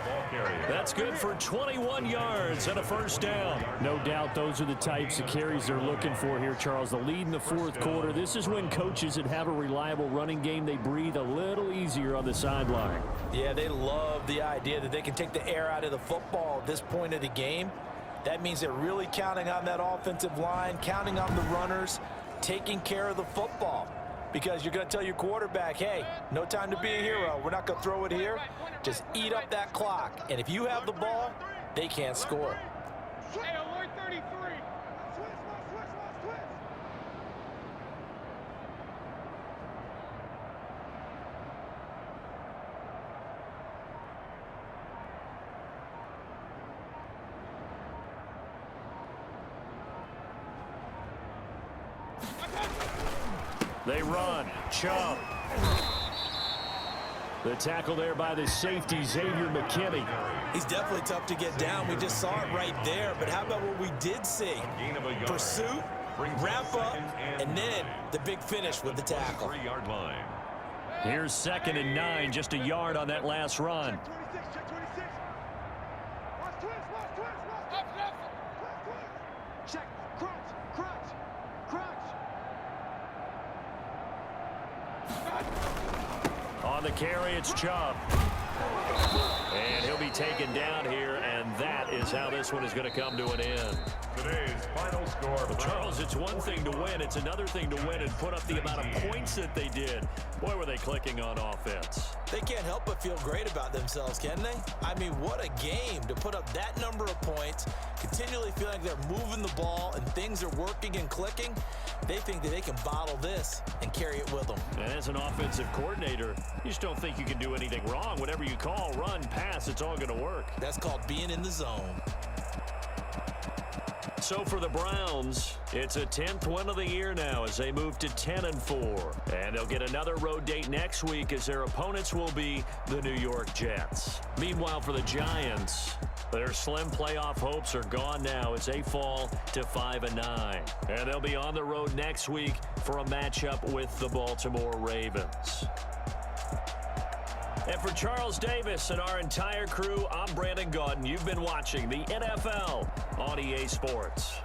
That's good for 21 yards and a first down. No doubt those are the types of carries they're looking for here, Charles. The lead in the fourth quarter. This is when coaches that have a reliable running game, they breathe a little easier on the sideline. Yeah, they love the idea that they can take the air out of the football at this point of the game. That means they're really counting on that offensive line, counting on the runners, taking care of the football. Because you're going to tell your quarterback, hey, no time to be a hero. We're not going to throw it here. Just eat up that clock. And if you have the ball, they can't score. Hey, alert 33. They run. Chubb. The tackle there by the safety, Xavier McKinney. He's definitely tough to get down. We just saw it right there. But how about what we did see? Pursuit, wrap up, and then the big finish with the tackle. 3-yard line. Here's 2nd and 9, just a yard on that last run. Check, crunch. On the carry, it's Chubb. And he'll be taken down here, and that is how this one is going to come to an end. Today's final score. Well, Charles, it's one thing to win. It's another thing to win and put up the amount of points that they did. Boy, were they clicking on offense. They can't help but feel great about themselves, can they? I mean, what a game to put up that number of points, continually feeling like they're moving the ball and things are working and clicking. They think that they can bottle this and carry it with them. And as an offensive coordinator, you just don't think you can do anything wrong. Whatever you call, run, pass, it's all going to work. That's called being in the zone. So for the Browns, it's a 10th win of the year now as they move to 10-4. And they'll get another road date next week as their opponents will be the New York Jets. Meanwhile, for the Giants, their slim playoff hopes are gone now as they fall to 5-9. And they'll be on the road next week for a matchup with the Baltimore Ravens. And for Charles Davis and our entire crew, I'm Brandon Gaudin. You've been watching the NFL on EA Sports.